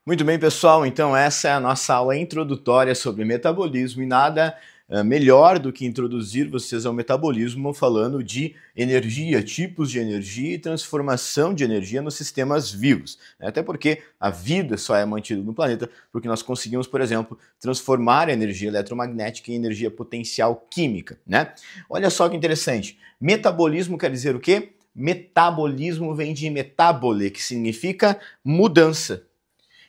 Muito bem, pessoal, então essa é a nossa aula introdutória sobre metabolismo e nada melhor do que introduzir vocês ao metabolismo falando de energia, tipos de energia e transformação de energia nos sistemas vivos. Até porque a vida só é mantida no planeta porque nós conseguimos, por exemplo, transformar a energia eletromagnética em energia potencial química, né? Olha só que interessante, metabolismo quer dizer o quê? Metabolismo vem de metabole, que significa mudança.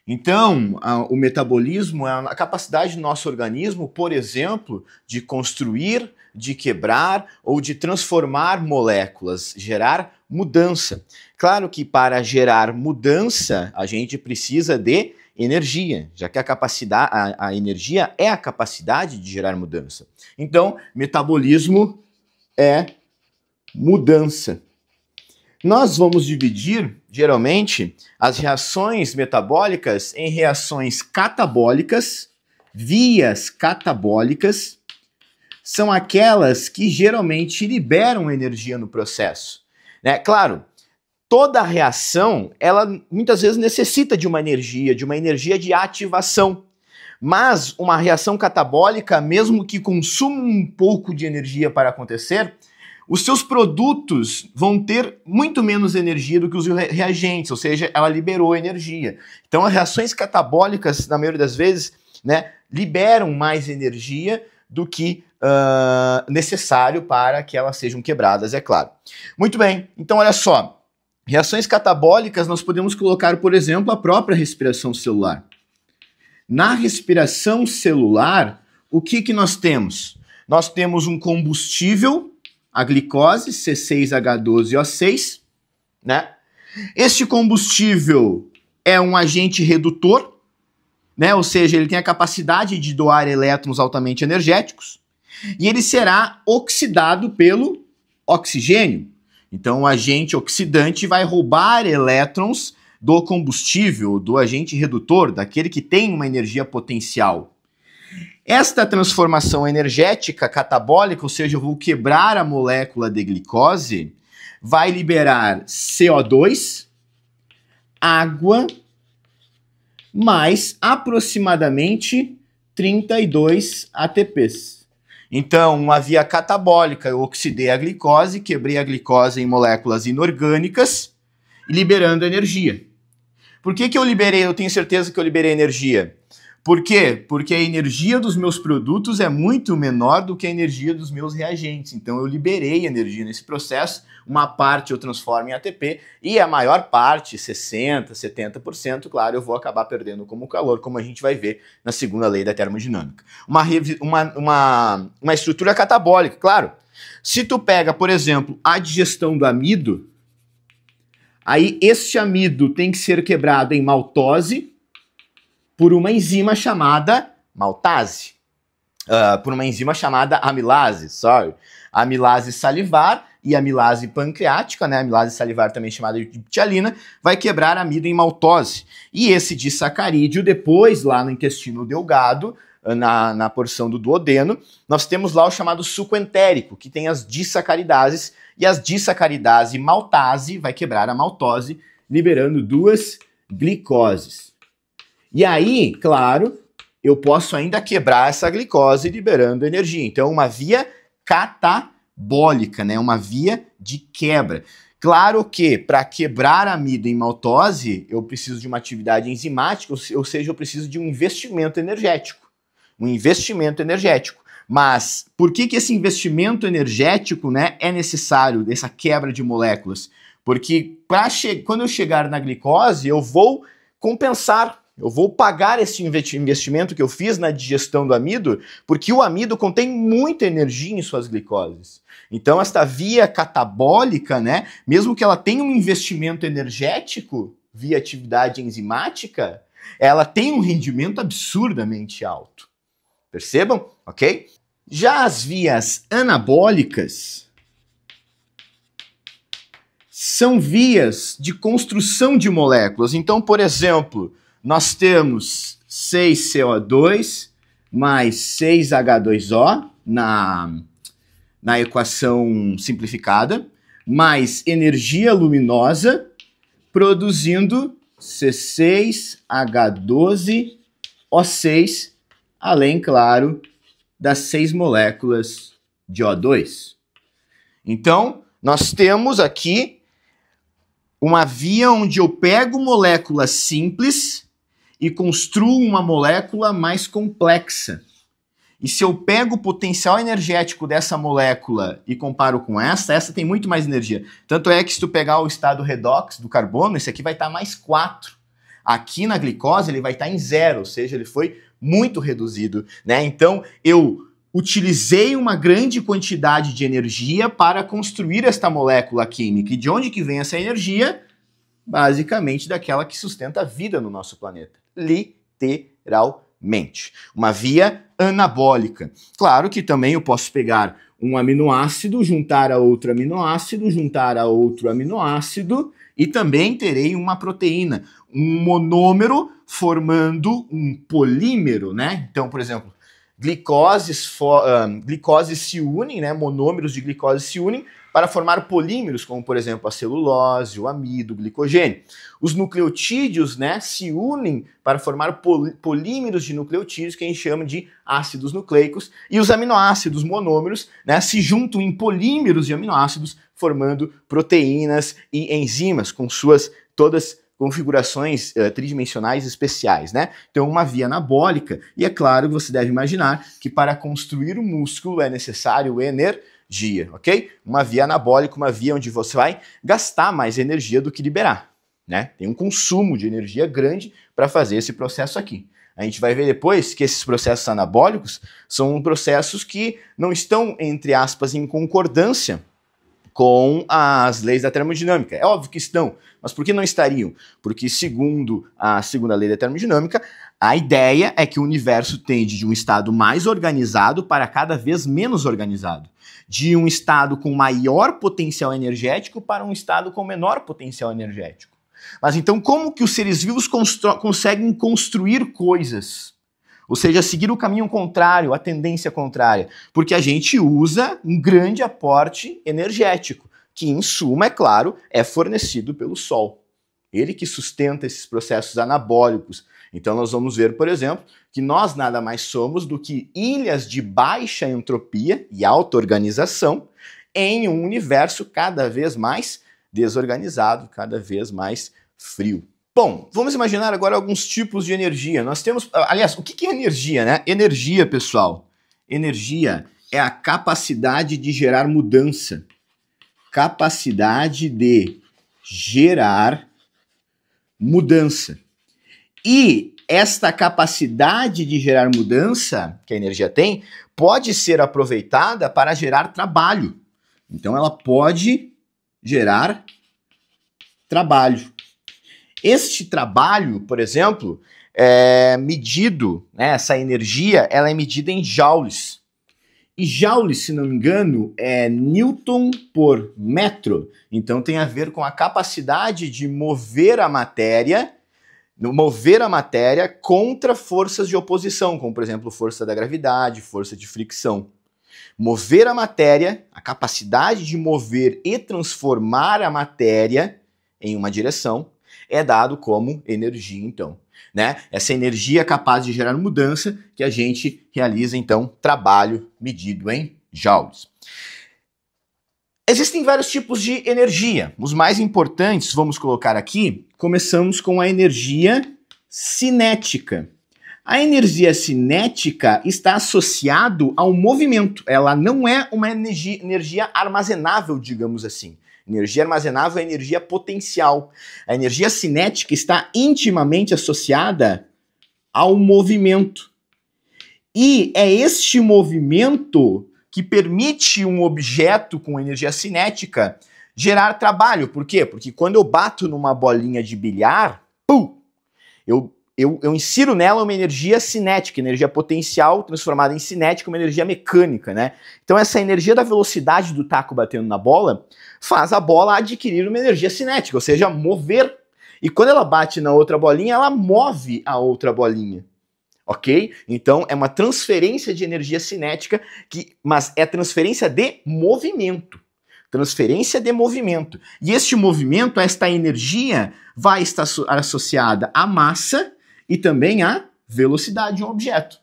Então, o metabolismo é a capacidade do nosso organismo, por exemplo, de construir, de quebrar ou de transformar moléculas, gerar mudança. Claro que para gerar mudança, a gente precisa de energia, já que a energia é a capacidade de gerar mudança. Então, metabolismo é mudança. Nós vamos dividir, geralmente, as reações metabólicas em reações catabólicas, vias catabólicas, são aquelas que geralmente liberam energia no processo. Né? Claro, toda reação, ela muitas vezes necessita de uma energia de ativação. Mas uma reação catabólica, mesmo que consuma um pouco de energia para acontecer, os seus produtos vão ter muito menos energia do que os reagentes, ou seja, ela liberou energia. Então, as reações catabólicas, na maioria das vezes, né, liberam mais energia do que necessário para que elas sejam quebradas, é claro. Muito bem, então olha só. Reações catabólicas nós podemos colocar, por exemplo, a própria respiração celular. Na respiração celular, o que nós temos? Nós temos um combustível, a glicose, C6H12O6, né? Este combustível é um agente redutor, né? Ou seja, ele tem a capacidade de doar elétrons altamente energéticos e ele será oxidado pelo oxigênio. Então, o agente oxidante vai roubar elétrons do combustível, do agente redutor, daquele que tem uma energia potencial. Esta transformação energética catabólica, ou seja, eu vou quebrar a molécula de glicose, vai liberar CO2, água, mais aproximadamente 32 ATPs. Então, uma via catabólica, eu oxidei a glicose, quebrei a glicose em moléculas inorgânicas, liberando energia. Por que eu liberei? Eu tenho certeza que eu liberei energia. Por quê? Porque a energia dos meus produtos é muito menor do que a energia dos meus reagentes. Então eu liberei energia nesse processo, uma parte eu transformo em ATP e a maior parte, 60%, 70%, claro, eu vou acabar perdendo como calor, como a gente vai ver na segunda lei da termodinâmica. Uma estrutura catabólica, claro. Se tu pega, por exemplo, a digestão do amido, aí este amido tem que ser quebrado em maltose, por uma enzima chamada maltase, por uma enzima chamada amilase, amilase salivar e amilase pancreática, né? Amilase salivar também chamada de ptialina, vai quebrar amido em maltose. E esse disacarídeo, depois lá no intestino delgado, na porção do duodeno, nós temos lá o chamado suco entérico, que tem as disacaridases, e as disacaridase maltase vai quebrar a maltose, liberando duas glicoses. E aí, claro, eu posso ainda quebrar essa glicose liberando energia. Então, uma via catabólica, né? Uma via de quebra. Claro que para quebrar amido em maltose, eu preciso de uma atividade enzimática, ou seja, eu preciso de um investimento energético. Um investimento energético. Mas por que esse investimento energético, né, é necessário, dessa quebra de moléculas? Porque quando eu chegar na glicose, eu vou compensar. Eu vou pagar esse investimento que eu fiz na digestão do amido, porque o amido contém muita energia em suas glicoses. Então, esta via catabólica, né, mesmo que ela tenha um investimento energético via atividade enzimática, ela tem um rendimento absurdamente alto. Percebam? Ok? Já as vias anabólicas são vias de construção de moléculas. Então, por exemplo, nós temos 6CO2 mais 6H2O na equação simplificada, mais energia luminosa, produzindo C6H12O6, além, claro, das 6 moléculas de O2. Então, nós temos aqui uma via onde eu pego moléculas simples e construo uma molécula mais complexa. E se eu pego o potencial energético dessa molécula e comparo com essa tem muito mais energia. Tanto é que se tu pegar o estado redox do carbono, esse aqui vai estar mais 4. Aqui na glicose ele vai estar em 0, ou seja, ele foi muito reduzido, né? Então eu utilizei uma grande quantidade de energia para construir esta molécula química. E de onde que vem essa energia? Basicamente daquela que sustenta a vida no nosso planeta. Literalmente. Uma via anabólica. Claro que também eu posso pegar um aminoácido, juntar a outro aminoácido, juntar a outro aminoácido e também terei uma proteína, um monômero formando um polímero, né? Então, por exemplo, glicoses se unem, né? Monômeros de glicose se unem para formar polímeros, como por exemplo a celulose, o amido, o glicogênio. Os nucleotídeos, né, se unem para formar polímeros de nucleotídeos, que a gente chama de ácidos nucleicos, e os aminoácidos monômeros, né, se juntam em polímeros de aminoácidos, formando proteínas e enzimas, com suas todas configurações tridimensionais especiais, né? Então, uma via anabólica, e é claro que você deve imaginar que para construir o músculo é necessário energia, ok? Uma via anabólica, uma via onde você vai gastar mais energia do que liberar, né? Tem um consumo de energia grande para fazer esse processo aqui. A gente vai ver depois que esses processos anabólicos são processos que não estão, entre aspas, em concordância com as leis da termodinâmica. É óbvio que estão, mas por que não estariam? Porque, segundo a segunda lei da termodinâmica, a ideia é que o universo tende de um estado mais organizado para cada vez menos organizado. De um estado com maior potencial energético para um estado com menor potencial energético. Mas então, como que os seres vivos conseguem construir coisas? Ou seja, seguir o caminho contrário, a tendência contrária. Porque a gente usa um grande aporte energético, que em suma, é claro, é fornecido pelo Sol. Ele que sustenta esses processos anabólicos. Então nós vamos ver, por exemplo, que nós nada mais somos do que ilhas de baixa entropia e auto-organização em um universo cada vez mais desorganizado, cada vez mais frio. Bom, vamos imaginar agora alguns tipos de energia. Nós temos, aliás, o que é energia, né? Energia, pessoal, energia é a capacidade de gerar mudança. Capacidade de gerar mudança. E esta capacidade de gerar mudança que a energia tem pode ser aproveitada para gerar trabalho. Então ela pode gerar trabalho. Este trabalho, por exemplo, é medido, né, essa energia, ela é medida em joules. E joules, se não me engano, é Newton por metro. Então tem a ver com a capacidade de mover a matéria contra forças de oposição, como por exemplo força da gravidade, força de fricção. Mover a matéria, a capacidade de mover e transformar a matéria em uma direção, é dado como energia, então, né? Essa energia é capaz de gerar mudança que a gente realiza, então, trabalho medido em joules. Existem vários tipos de energia. Os mais importantes, vamos colocar aqui, começamos com a energia cinética. A energia cinética está associada ao movimento. Ela não é uma energia armazenável, digamos assim. Energia armazenável é energia potencial. A energia cinética está intimamente associada ao movimento. E é este movimento que permite um objeto com energia cinética gerar trabalho. Por quê? Porque quando eu bato numa bolinha de bilhar, eu insiro nela uma energia cinética, energia potencial transformada em cinética, uma energia mecânica, né? Então essa energia da velocidade do taco batendo na bola faz a bola adquirir uma energia cinética, ou seja, mover. E quando ela bate na outra bolinha, ela move a outra bolinha. Ok? Então é uma transferência de energia cinética, mas é transferência de movimento. Transferência de movimento. E este movimento, esta energia, vai estar associada à massa e também à velocidade de um objeto.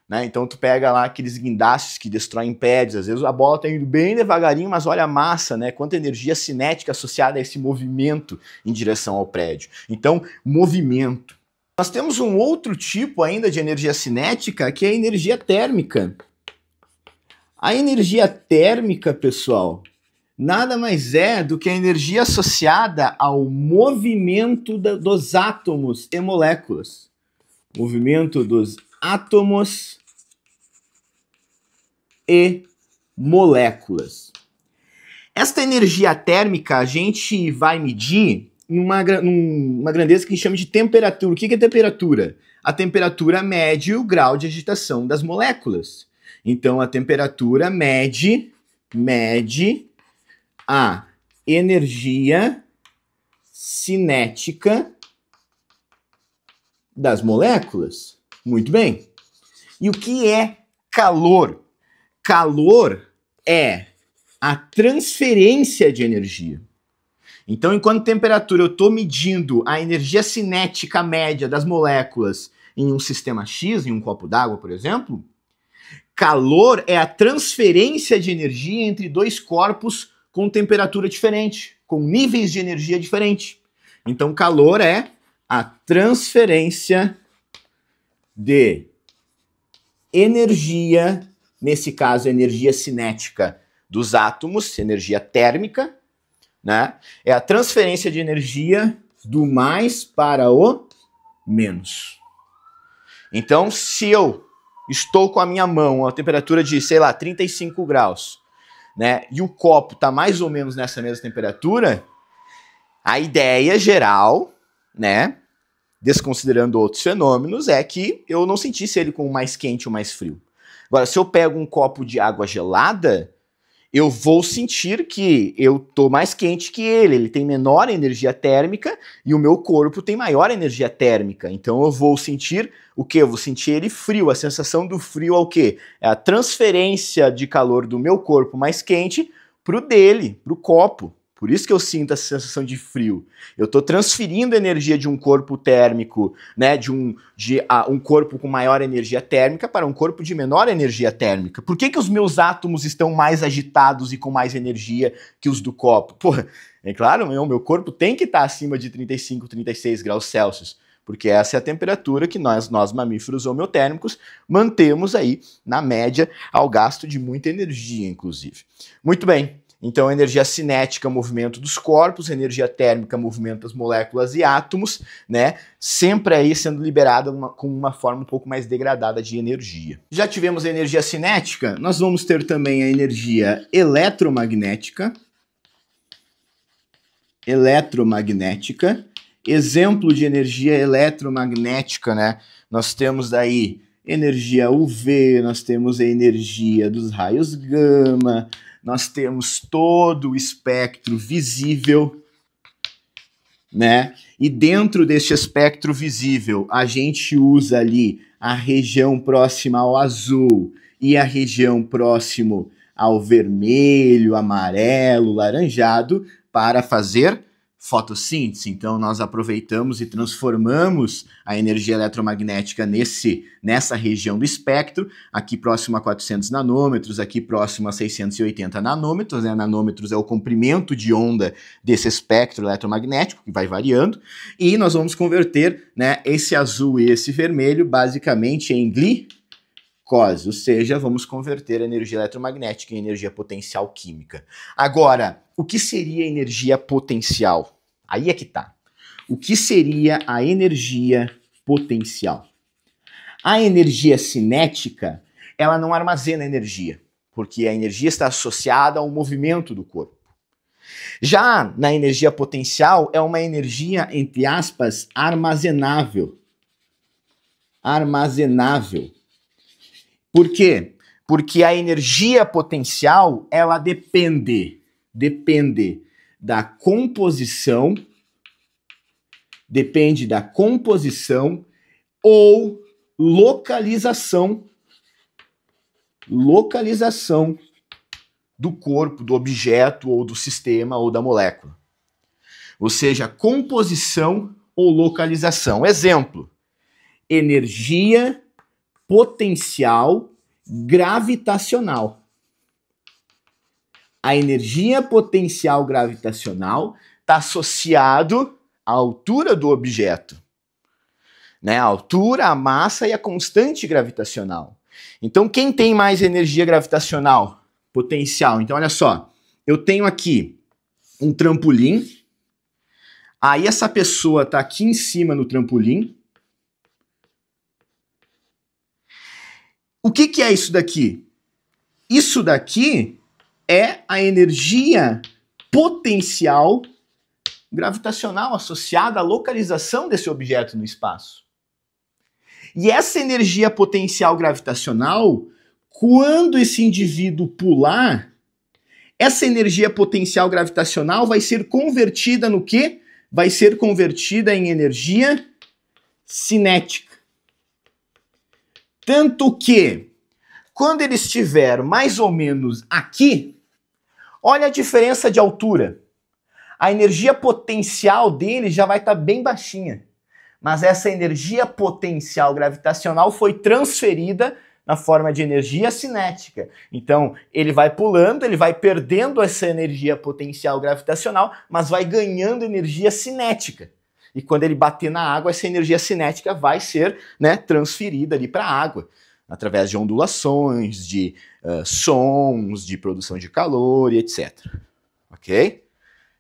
Né? Então tu pega lá aqueles guindastes que destroem prédios, às vezes a bola está indo bem devagarinho, mas olha a massa, né? Quanta energia cinética associada a esse movimento em direção ao prédio. Então, movimento. Nós temos um outro tipo ainda de energia cinética, que é a energia térmica. A energia térmica, pessoal, nada mais é do que a energia associada ao movimento dos átomos e moléculas. Movimento dos átomos e moléculas. Esta energia térmica a gente vai medir numa grandeza que a gente chama de temperatura. O que é temperatura? A temperatura mede o grau de agitação das moléculas. Então a temperatura mede a energia cinética das moléculas. Muito bem. E o que é calor? Calor é a transferência de energia. Então, enquanto temperatura eu estou medindo a energia cinética média das moléculas em um sistema X, em um copo d'água, por exemplo, calor é a transferência de energia entre dois corpos com temperatura diferente, com níveis de energia diferentes. Então, calor é a transferência de energia, nesse caso, energia cinética dos átomos, energia térmica, né? É a transferência de energia do mais para o menos. Então, se eu estou com a minha mão a temperatura de, sei lá, 35 graus, né? E o copo está mais ou menos nessa mesma temperatura, a ideia geral, né? Desconsiderando outros fenômenos, é que eu não sentisse ele com mais quente ou mais frio. Agora, se eu pego um copo de água gelada, eu vou sentir que eu tô mais quente que ele tem menor energia térmica e o meu corpo tem maior energia térmica. Então eu vou sentir o quê? Eu vou sentir ele frio. A sensação do frio é o quê? É a transferência de calor do meu corpo mais quente pro dele, pro copo. Por isso que eu sinto essa sensação de frio. Eu estou transferindo energia de um corpo térmico, né, de um corpo com maior energia térmica para um corpo de menor energia térmica. Por que os meus átomos estão mais agitados e com mais energia que os do copo? Porra, é claro, o meu corpo tem que estar acima de 35, 36 graus Celsius, porque essa é a temperatura que nós mamíferos homeotérmicos mantemos aí na média ao gasto de muita energia, inclusive. Muito bem. Então, energia cinética, movimento dos corpos, energia térmica, movimento das moléculas e átomos, né? Sempre aí sendo liberada com uma forma um pouco mais degradada de energia. Já tivemos a energia cinética, nós vamos ter também a energia eletromagnética. Exemplo de energia eletromagnética, né? Nós temos daí energia UV, nós temos a energia dos raios gama, nós temos todo o espectro visível, né? E dentro deste espectro visível, a gente usa ali a região próxima ao azul e a região próximo ao vermelho, amarelo, laranjado para fazer fotossíntese. Então nós aproveitamos e transformamos a energia eletromagnética nessa região do espectro, aqui próximo a 400 nanômetros, aqui próximo a 680 nanômetros, né? Nanômetros é o comprimento de onda desse espectro eletromagnético, que vai variando, e nós vamos converter, né, esse azul e esse vermelho basicamente em glicose, ou seja, vamos converter a energia eletromagnética em energia potencial química. Agora, o que seria energia potencial? Aí é que tá. O que seria a energia potencial? A energia cinética, ela não armazena energia, porque a energia está associada ao movimento do corpo. Já na energia potencial, é uma energia, entre aspas, armazenável. Armazenável. Por quê? Porque a energia potencial, ela depende da composição, ou localização do corpo, do objeto, ou do sistema, ou da molécula. Ou seja, composição ou localização. Exemplo, energia potencial gravitacional. A energia potencial gravitacional está associado à altura do objeto, né? A altura, a massa e a constante gravitacional. Então, quem tem mais energia gravitacional potencial? Então, olha só, eu tenho aqui um trampolim, aí essa pessoa está aqui em cima no trampolim. O que é isso daqui? Isso daqui é a energia potencial gravitacional associada à localização desse objeto no espaço. E essa energia potencial gravitacional, quando esse indivíduo pular, essa energia potencial gravitacional vai ser convertida no quê? Vai ser convertida em energia cinética. Tanto que, quando ele estiver mais ou menos aqui, olha a diferença de altura. A energia potencial dele já vai estar bem baixinha. Mas essa energia potencial gravitacional foi transferida na forma de energia cinética. Então, ele vai pulando, ele vai perdendo essa energia potencial gravitacional, mas vai ganhando energia cinética. E quando ele bater na água, essa energia cinética vai ser, né, transferida ali para a água, através de ondulações, de sons, de produção de calor e etc. Ok?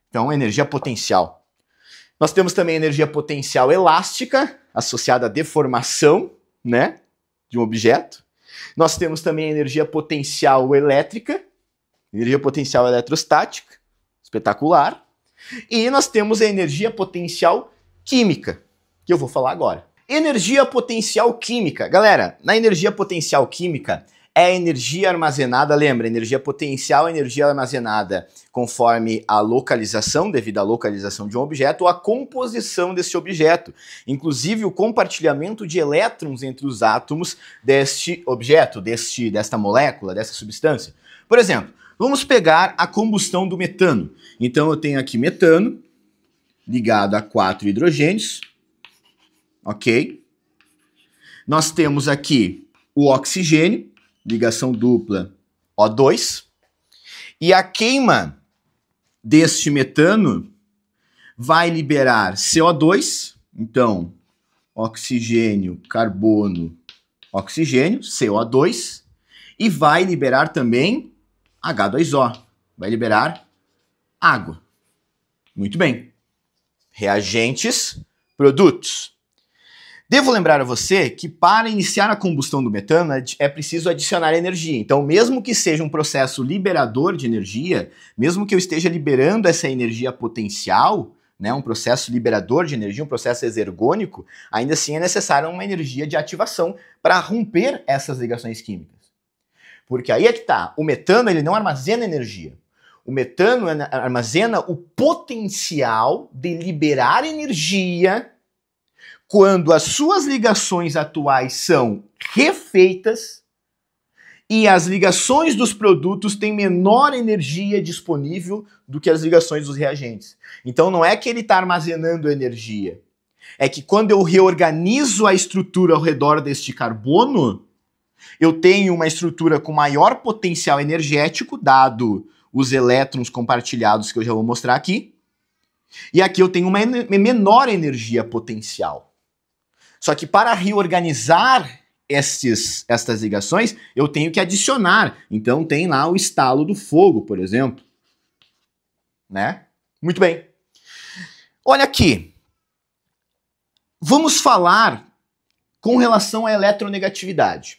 Então, energia potencial. Nós temos também energia potencial elástica, associada à deformação, né, de um objeto. Nós temos também energia potencial elétrica, energia potencial eletrostática, espetacular. E nós temos a energia potencial química, que eu vou falar agora. Energia potencial química. Galera, na energia potencial química é a energia armazenada, lembra, energia potencial é energia armazenada conforme a localização, devido à localização de um objeto, ou a composição desse objeto. Inclusive o compartilhamento de elétrons entre os átomos deste objeto, desta molécula, dessa substância. Por exemplo, vamos pegar a combustão do metano. Então eu tenho aqui metano, ligado a 4 hidrogênios, ok? Nós temos aqui o oxigênio, ligação dupla O2, e a queima deste metano vai liberar CO2, então oxigênio, carbono, oxigênio, CO2, e vai liberar também H2O, vai liberar água. Muito bem. Reagentes, produtos. Devo lembrar a você que para iniciar a combustão do metano é preciso adicionar energia. Então, mesmo que seja um processo liberador de energia, mesmo que eu esteja liberando essa energia potencial, né, um processo liberador de energia, um processo exergônico, ainda assim é necessária uma energia de ativação para romper essas ligações químicas. Porque aí é que tá, o metano ele não armazena energia. O metano armazena o potencial de liberar energia quando as suas ligações atuais são refeitas e as ligações dos produtos têm menor energia disponível do que as ligações dos reagentes. Então não é que ele está armazenando energia, é que quando eu reorganizo a estrutura ao redor deste carbono, eu tenho uma estrutura com maior potencial energético, dado os elétrons compartilhados que eu já vou mostrar aqui, e aqui eu tenho uma menor energia potencial. Só que para reorganizar estas ligações, eu tenho que adicionar. Então tem lá o estalo do fogo, por exemplo. Né? Muito bem. Olha aqui. Vamos falar com relação à eletronegatividade.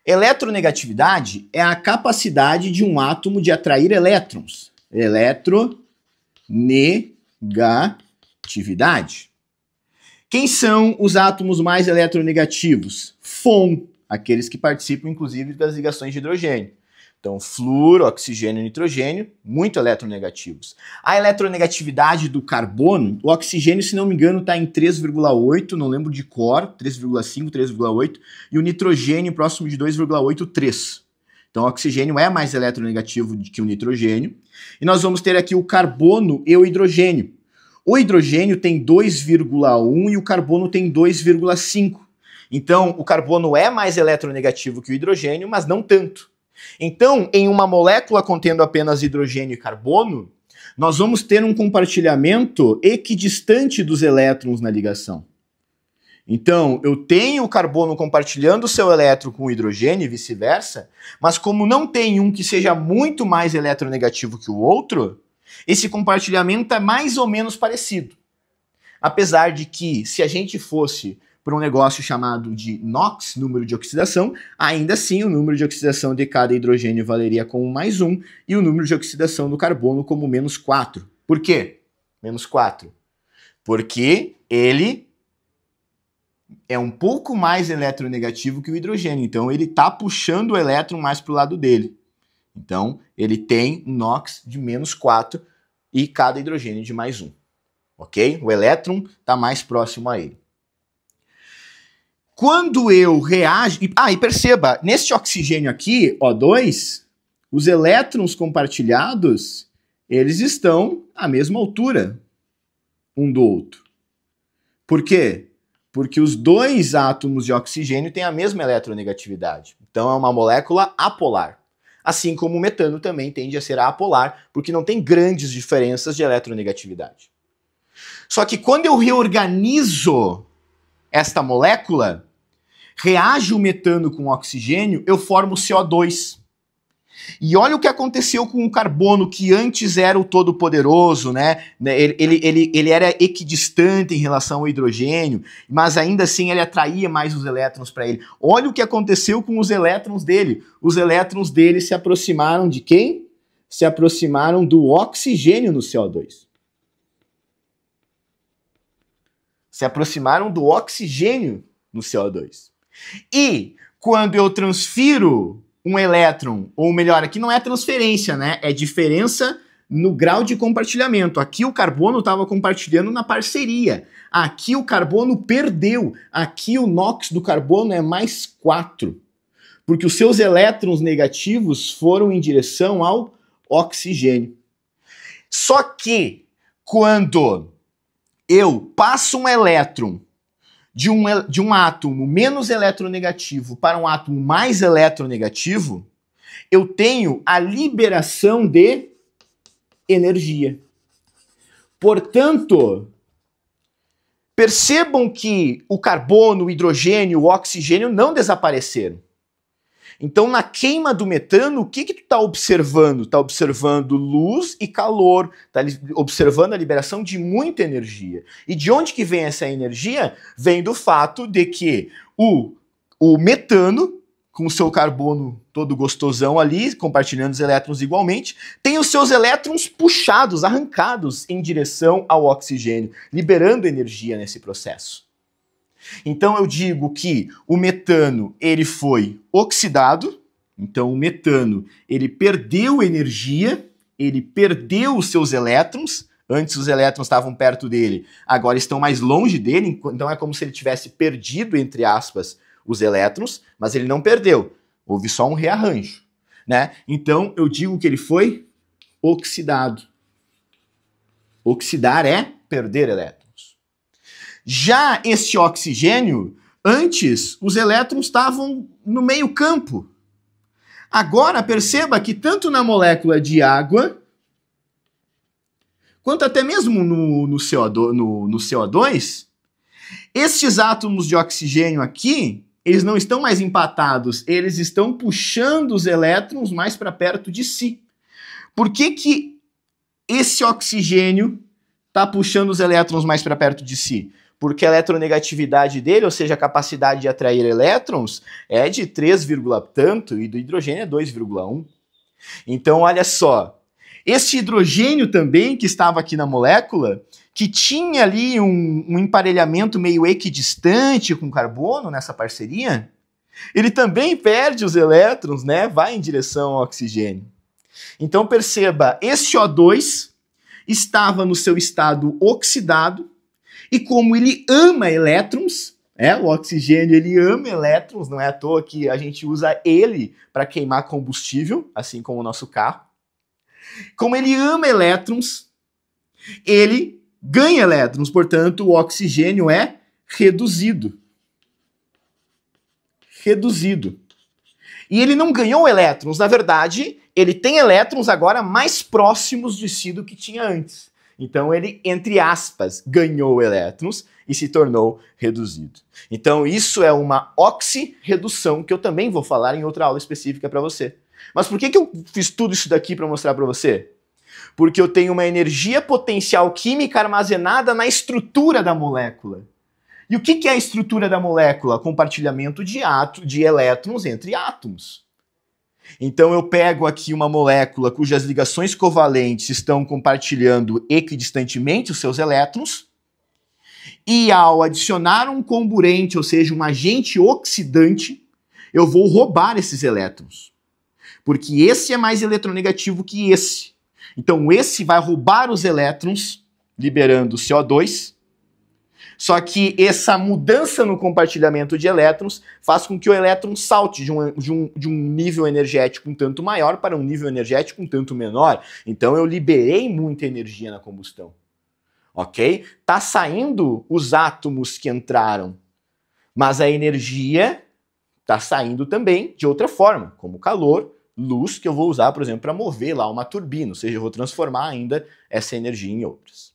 Eletronegatividade é a capacidade de um átomo de atrair elétrons. Eletronegatividade. Quem são os átomos mais eletronegativos? FON, aqueles que participam inclusive das ligações de hidrogênio. Então, flúor, oxigênio e nitrogênio, muito eletronegativos. A eletronegatividade do carbono, o oxigênio, se não me engano, está em 3,8, não lembro de cor, 3,5, 3,8, e o nitrogênio próximo de 2,83. Então o oxigênio é mais eletronegativo que o nitrogênio. E nós vamos ter aqui o carbono e o hidrogênio. O hidrogênio tem 2,1 e o carbono tem 2,5. Então o carbono é mais eletronegativo que o hidrogênio, mas não tanto. Então, em uma molécula contendo apenas hidrogênio e carbono, nós vamos ter um compartilhamento equidistante dos elétrons na ligação. Então, eu tenho o carbono compartilhando o seu elétron com o hidrogênio e vice-versa, mas como não tem um que seja muito mais eletronegativo que o outro, esse compartilhamento é mais ou menos parecido. Apesar de que, se a gente fosse para um negócio chamado de NOx, número de oxidação, ainda assim o número de oxidação de cada hidrogênio valeria como mais 1 e o número de oxidação do carbono como menos 4. Por quê? Menos 4. Porque ele é um pouco mais eletronegativo que o hidrogênio, então ele está puxando o elétron mais para o lado dele. Então ele tem um NOx de menos 4 e cada hidrogênio de mais 1. Ok? O elétron está mais próximo a ele. Quando eu reajo... e perceba, neste oxigênio aqui, O2, os elétrons compartilhados, eles estão à mesma altura um do outro. Por quê? Porque os dois átomos de oxigênio têm a mesma eletronegatividade. Então é uma molécula apolar. Assim como o metano também tende a ser apolar, porque não tem grandes diferenças de eletronegatividade. Só que quando eu reorganizo esta molécula, reage o metano com o oxigênio, eu formo CO2. E olha o que aconteceu com o carbono, que antes era o todo-poderoso, né? Ele era equidistante em relação ao hidrogênio, mas ainda assim ele atraía mais os elétrons para ele. Olha o que aconteceu com os elétrons dele. Os elétrons dele se aproximaram de quem? Se aproximaram do oxigênio no CO2. Se aproximaram do oxigênio no CO2. E quando eu transfiro um elétron, ou melhor, aqui não é transferência, né? É diferença no grau de compartilhamento. Aqui o carbono estava compartilhando na parceria. Aqui o carbono perdeu. Aqui o NOx do carbono é mais 4. Porque os seus elétrons negativos foram em direção ao oxigênio. Só que quando eu passo um elétron de um átomo menos eletronegativo para um átomo mais eletronegativo, eu tenho a liberação de energia. Portanto, percebam que o carbono, o hidrogênio, o oxigênio não desapareceram. Então, na queima do metano, o que tu está observando? Está observando luz e calor, está observando a liberação de muita energia. E de onde que vem essa energia? Vem do fato de que o metano, com o seu carbono todo gostosão ali, compartilhando os elétrons igualmente, tem os seus elétrons puxados, arrancados em direção ao oxigênio, liberando energia nesse processo. Então eu digo que o metano ele foi oxidado, então o metano ele perdeu energia, ele perdeu os seus elétrons, antes os elétrons estavam perto dele, agora estão mais longe dele, então é como se ele tivesse perdido, entre aspas, os elétrons, mas ele não perdeu, houve só um rearranjo, né? Então eu digo que ele foi oxidado. Oxidar é perder elétrons. Já este oxigênio, antes os elétrons estavam no meio campo. Agora perceba que tanto na molécula de água, quanto até mesmo no CO2, estes átomos de oxigênio aqui, eles não estão mais empatados, eles estão puxando os elétrons mais para perto de si. Por que esse oxigênio está puxando os elétrons mais para perto de si? Porque a eletronegatividade dele, ou seja, a capacidade de atrair elétrons, é de 3, tanto e do hidrogênio é 2,1. Então, olha só, esse hidrogênio também, que estava aqui na molécula, que tinha ali um emparelhamento meio equidistante com carbono nessa parceria, ele também perde os elétrons, né? Vai em direção ao oxigênio. Então, perceba, esse O2 estava no seu estado oxidado, e como ele ama elétrons, O oxigênio, ele ama elétrons, não é à toa que a gente usa ele para queimar combustível, assim como o nosso carro. Como ele ama elétrons, ele ganha elétrons, portanto, o oxigênio é reduzido. Reduzido. E ele não ganhou elétrons, na verdade, ele tem elétrons agora mais próximos de si do que tinha antes. Então ele, entre aspas, ganhou elétrons e se tornou reduzido. Então isso é uma oxirredução, que eu também vou falar em outra aula específica para você. Mas por que eu fiz tudo isso daqui para mostrar para você? Porque eu tenho uma energia potencial química armazenada na estrutura da molécula. E o que é a estrutura da molécula? Compartilhamento de elétrons entre átomos. Então eu pego aqui uma molécula cujas ligações covalentes estão compartilhando equidistantemente os seus elétrons, e ao adicionar um comburente, ou seja, um agente oxidante, eu vou roubar esses elétrons. Porque esse é mais eletronegativo que esse. Então esse vai roubar os elétrons, liberando CO2, só que essa mudança no compartilhamento de elétrons faz com que o elétron salte de um nível energético um tanto maior para um nível energético um tanto menor. Então eu liberei muita energia na combustão. Ok? Tá saindo os átomos que entraram, mas a energia tá saindo também de outra forma, como calor, luz, que eu vou usar, por exemplo, para mover lá uma turbina, ou seja, eu vou transformar ainda essa energia em outras.